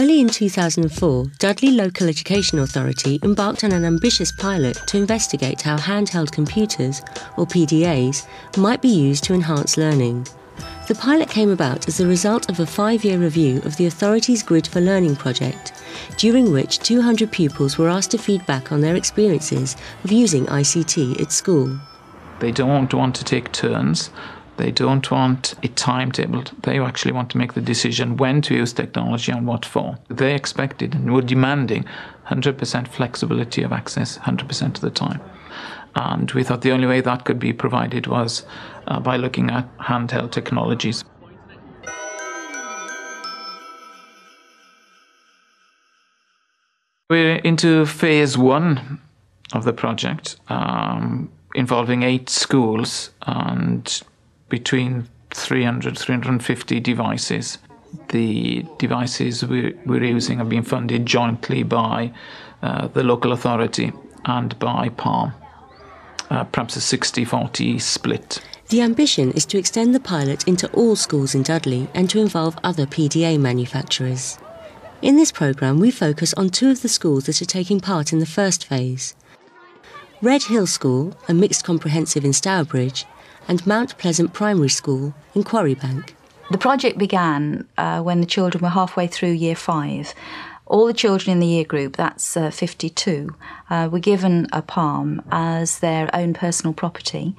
Early in 2004, Dudley Local Education Authority embarked on an ambitious pilot to investigate how handheld computers, or PDAs, might be used to enhance learning. The pilot came about as a result of a 5-year review of the authority's Grid for Learning project, during which 200 pupils were asked to feed back on their experiences of using ICT at school. They don't want to take turns. They don't want a timetable. They actually want to make the decision when to use technology and what for. They expected and were demanding 100% flexibility of access 100% of the time. And we thought the only way that could be provided was by looking at handheld technologies. We're into phase 1 of the project, involving 8 schools and between 350 devices. The devices we're using have been funded jointly by the local authority and by Palm, perhaps a 60-40 split. The ambition is to extend the pilot into all schools in Dudley and to involve other PDA manufacturers. In this programme, we focus on 2 of the schools that are taking part in the first phase. Red Hill School, a mixed comprehensive in Stourbridge, and Mount Pleasant Primary School in Quarrybank. The project began when the children were halfway through Year 5. All the children in the year group, that's 52, were given a Palm as their own personal property.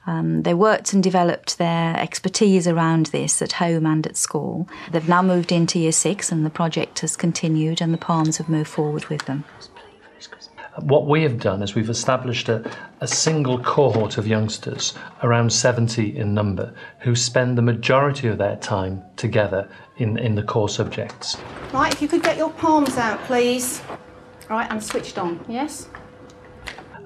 They worked and developed their expertise around this at home and at school. They've now moved into Year 6 and the project has continued and the Palms have moved forward with them. What we have done is we've established a single cohort of youngsters, around 70 in number, who spend the majority of their time together in the core subjects. Right, if you could get your palms out, please. Right, and switched on, yes?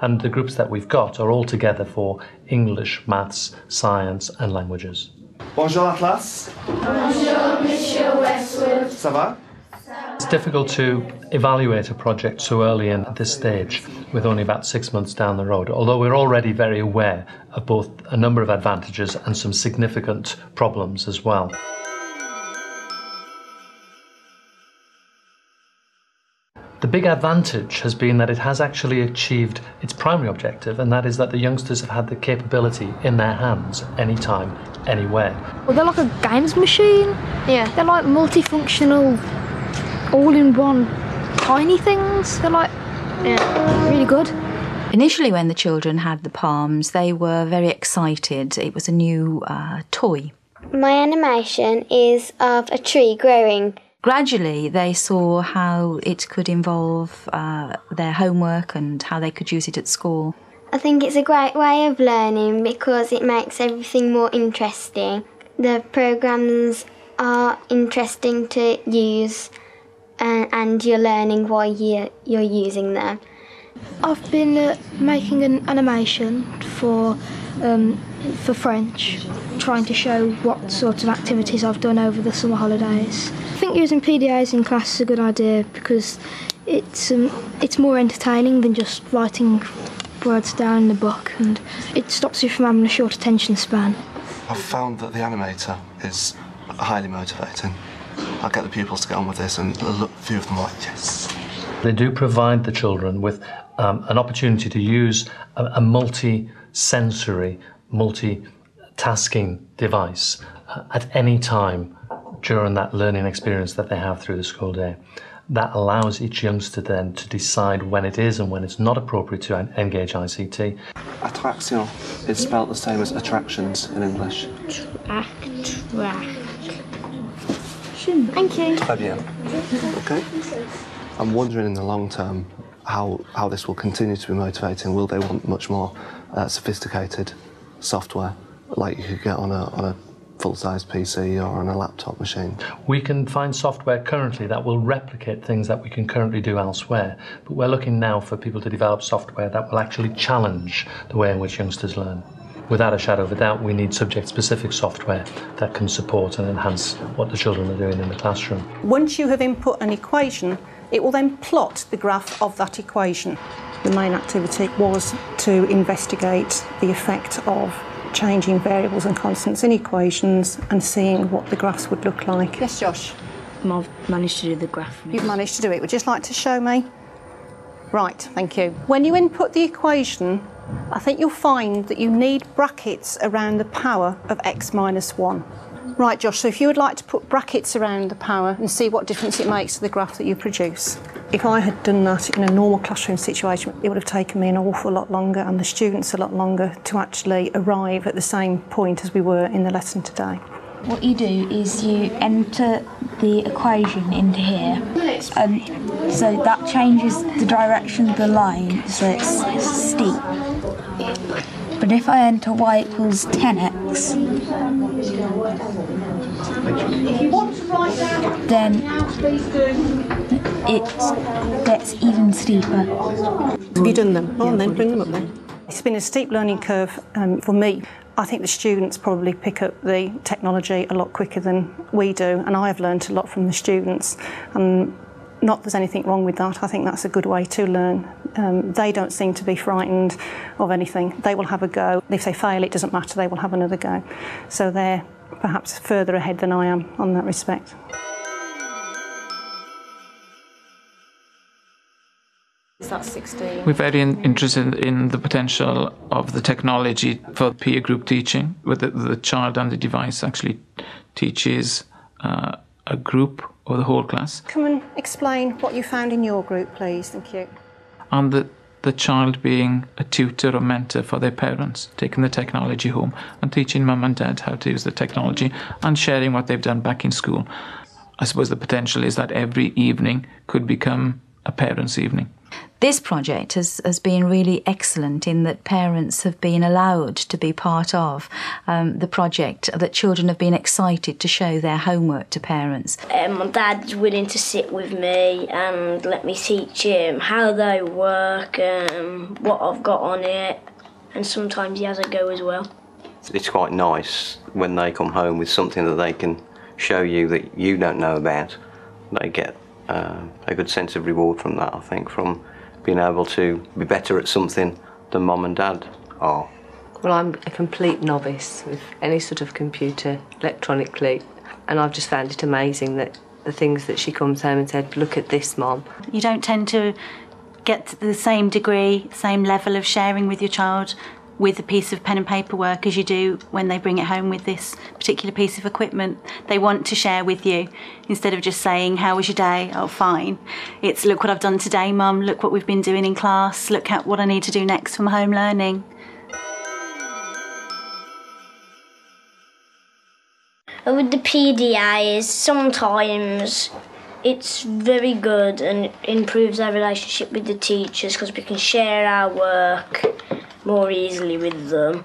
And the groups that we've got are all together for English, maths, science and languages. Bonjour la classe. Bonjour, Monsieur Westwood. Ça va? It's difficult to evaluate a project so early in at this stage, with only about 6 months down the road, although we're already very aware of both a number of advantages and some significant problems as well. The big advantage has been that it has actually achieved its primary objective, and that is that the youngsters have had the capability in their hands anytime, anywhere. Well, they're like a games machine. Yeah. They're like multifunctional, all-in-one tiny things. They're like, really good. Initially when the children had the Palms, they were very excited. It was a new toy. My animation is of a tree growing. Gradually, they saw how it could involve their homework and how they could use it at school. I think it's a great way of learning because it makes everything more interesting. The programmes are interesting to use and you're learning why you're using them. I've been making an animation for French, trying to show what sort of activities I've done over the summer holidays. I think using PDAs in class is a good idea because it's more entertaining than just writing words down in the book, and it stops you from having a short attention span. I've found that the animator is highly motivating. I'll get the pupils to get on with this, and a few of them are like, yes. They do provide the children with an opportunity to use a multi-sensory, multi-tasking device at any time during that learning experience that they have through the school day. That allows each youngster then to decide when it is and when it's not appropriate to engage ICT. Attraction is spelled the same as attractions in English. Thank you. Très bien. Okay. I'm wondering in the long term how this will continue to be motivating. Will they want much more sophisticated software like you could get on a full-size PC or on a laptop machine? We can find software currently that will replicate things that we can currently do elsewhere, but we're looking now for people to develop software that will actually challenge the way in which youngsters learn. Without a shadow of a doubt, we need subject-specific software that can support and enhance what the children are doing in the classroom. Once you have input an equation, it will then plot the graph of that equation. The main activity was to investigate the effect of changing variables and constants in equations and seeing what the graphs would look like. Yes, Josh? I've managed to do the graph. You've managed to do it. Would you just like to show me? Right, thank you. When you input the equation, I think you'll find that you need brackets around the power of x minus 1. Right, Josh, so if you would like to put brackets around the power and see what difference it makes to the graph that you produce. If I had done that in a normal classroom situation, it would have taken me an awful lot longer and the students a lot longer to actually arrive at the same point as we were in the lesson today. What you do is you enter the equation into here, and so that changes the direction of the line, so it's steep. But if I enter y equals 10x, then it gets even steeper. Have you done them? Oh, then bring them up then. It's been a steep learning curve for me. I think the students probably pick up the technology a lot quicker than we do, and I have learnt a lot from the students. And not that there's anything wrong with that. I think that's a good way to learn. They don't seem to be frightened of anything. They will have a go. If they fail, it doesn't matter. They will have another go. So they're perhaps further ahead than I am on that respect. That's 16. We're very interested in the potential of the technology for peer group teaching, where the child and the device actually teaches a group or the whole class. Come and explain what you found in your group, please. Thank you. And the child being a tutor or mentor for their parents, taking the technology home and teaching mum and dad how to use the technology and sharing what they've done back in school. I suppose the potential is that every evening could become a parents' evening. This project has been really excellent in that parents have been allowed to be part of the project, that children have been excited to show their homework to parents. My dad's willing to sit with me and let me teach him how they work, what I've got on it, and sometimes he has a go as well. It's quite nice when they come home with something that they can show you that you don't know about. They get a good sense of reward from that, I think, from being able to be better at something than mum and dad are. Well, I'm a complete novice with any sort of computer electronically, and I've just found it amazing that the things that she comes home and said, look at this, Mum. You don't tend to get to the same degree, same level of sharing with your child with a piece of pen and paper work as you do when they bring it home with this particular piece of equipment. They want to share with you instead of just saying, how was your day? Oh, fine. It's, look what I've done today, Mum. Look what we've been doing in class. Look at what I need to do next for my home learning. With the PDAs, sometimes it's very good and improves our relationship with the teachers because we can share our work more easily with them,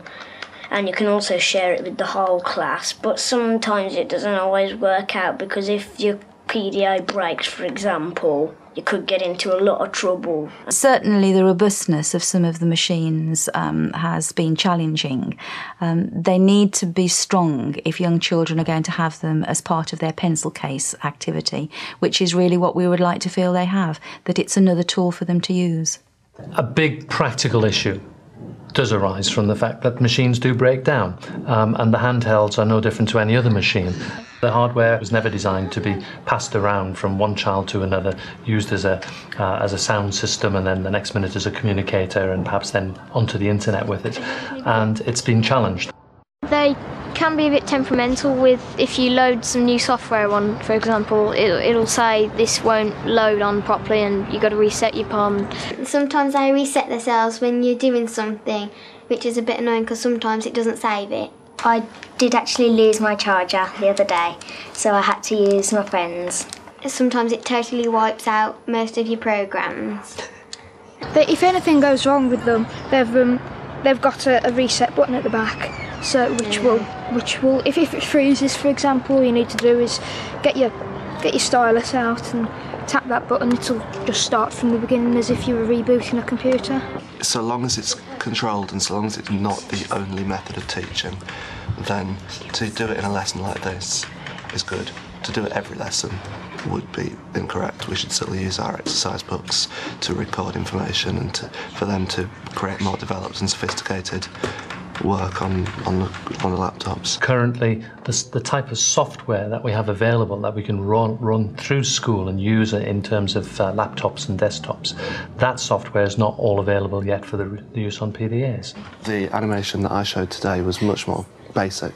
and you can also share it with the whole class, but sometimes it doesn't always work out because if your PDA breaks, for example, you could get into a lot of trouble. Certainly the robustness of some of the machines has been challenging. They need to be strong if young children are going to have them as part of their pencil case activity, which is really what we would like to feel they have, that it's another tool for them to use. A big practical issue does arise from the fact that machines do break down, and the handhelds are no different to any other machine. The hardware was never designed to be passed around from one child to another, used as a sound system, and then the next minute as a communicator, and perhaps then onto the internet with it. And it's been challenged. They can be a bit temperamental with, if you load some new software on, for example, it'll say this won't load on properly and you've got to reset your palm. Sometimes they reset themselves when you're doing something, which is a bit annoying because sometimes it doesn't save it. I did actually lose my charger the other day, so I had to use my friend's. Sometimes it totally wipes out most of your programs. If anything goes wrong with them, they've got a reset button at the back. So which will if it freezes, for example, all you need to do is get your stylus out and tap that button. It'll just start from the beginning as if you were rebooting a computer. So long as it's controlled and so long as it's not the only method of teaching, then to do it in a lesson like this is good. To do it every lesson would be incorrect. We should still use our exercise books to record information and for them to create more developed and sophisticated work on the laptops. Currently, the type of software that we have available that we can run through school and use in terms of laptops and desktops, that software is not all available yet for the use on PDAs. The animation that I showed today was much more basic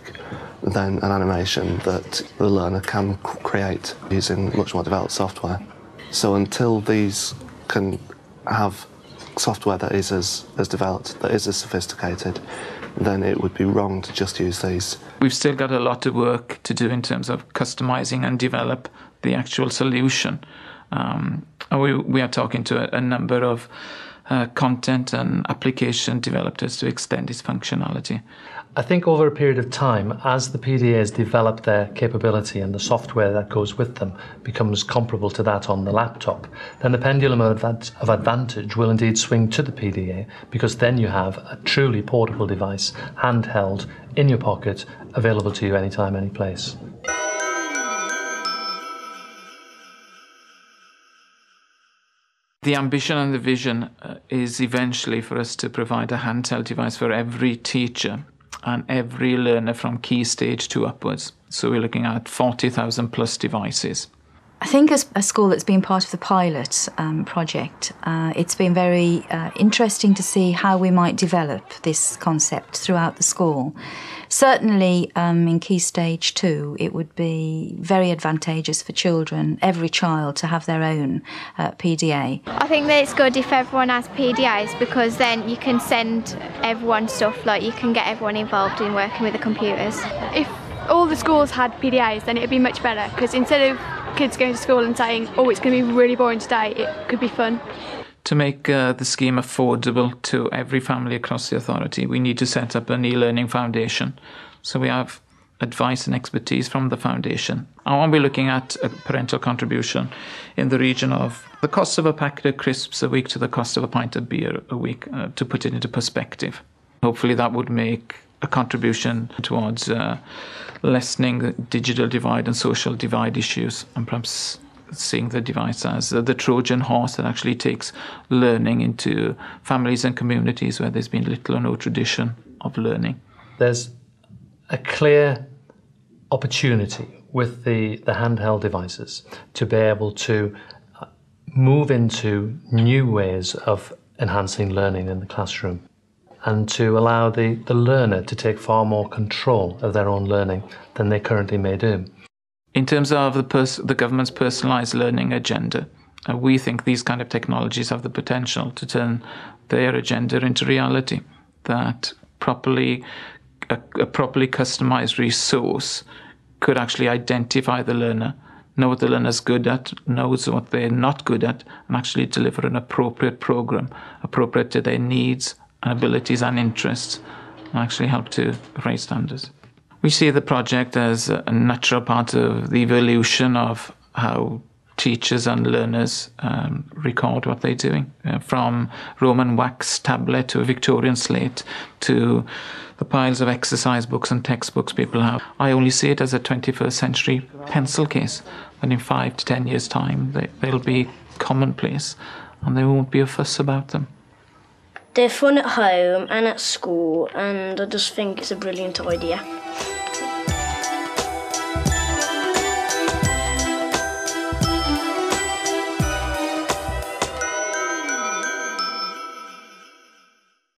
than an animation that the learner can create using much more developed software. So until these can have software that is as developed, that is as sophisticated, then it would be wrong to just use these. We've still got a lot of work to do in terms of customizing and develop the actual solution. We are talking to a number of content and application developers to extend its functionality. I think over a period of time, as the PDAs develop their capability and the software that goes with them becomes comparable to that on the laptop, then the pendulum of advantage will indeed swing to the PDA, because then you have a truly portable device, handheld, in your pocket, available to you anytime, any place. The ambition and the vision is eventually for us to provide a handheld device for every teacher and every learner from Key Stage 2 upwards. So we're looking at 40,000 plus devices. I think as a school that's been part of the pilot project, it's been very interesting to see how we might develop this concept throughout the school. Certainly in Key Stage 2, it would be very advantageous for children, every child, to have their own PDA. I think that it's good if everyone has PDAs, because then you can send everyone stuff, like you can get everyone involved in working with the computers. If all the schools had PDAs, then it would be much better, because instead of kids going to school and saying, oh, it's going to be really boring today, it could be fun. To make the scheme affordable to every family across the authority, we need to set up an e-learning foundation. So we have advice and expertise from the foundation. I won't be looking at a parental contribution in the region of the cost of a packet of crisps a week to the cost of a pint of beer a week, to put it into perspective. Hopefully that would make a contribution towards lessening the digital divide and social divide issues, and perhaps seeing the device as the Trojan horse that actually takes learning into families and communities where there's been little or no tradition of learning. There's a clear opportunity with the handheld devices to be able to move into new ways of enhancing learning in the classroom, and to allow the learner to take far more control of their own learning than they currently may do. In terms of the government's personalised learning agenda, we think these kind of technologies have the potential to turn their agenda into reality, that a properly customised resource could actually identify the learner, know what the learner's good at, knows what they're not good at, and actually deliver an appropriate programme, appropriate to their needs and abilities and interests, and actually help to raise standards. We see the project as a natural part of the evolution of how teachers and learners record what they're doing, from Roman wax tablet to a Victorian slate to the piles of exercise books and textbooks people have. I only see it as a 21st century pencil case, and in 5 to 10 years' time they'll be commonplace and there won't be a fuss about them. They're fun at home and at school, and I just think it's a brilliant idea.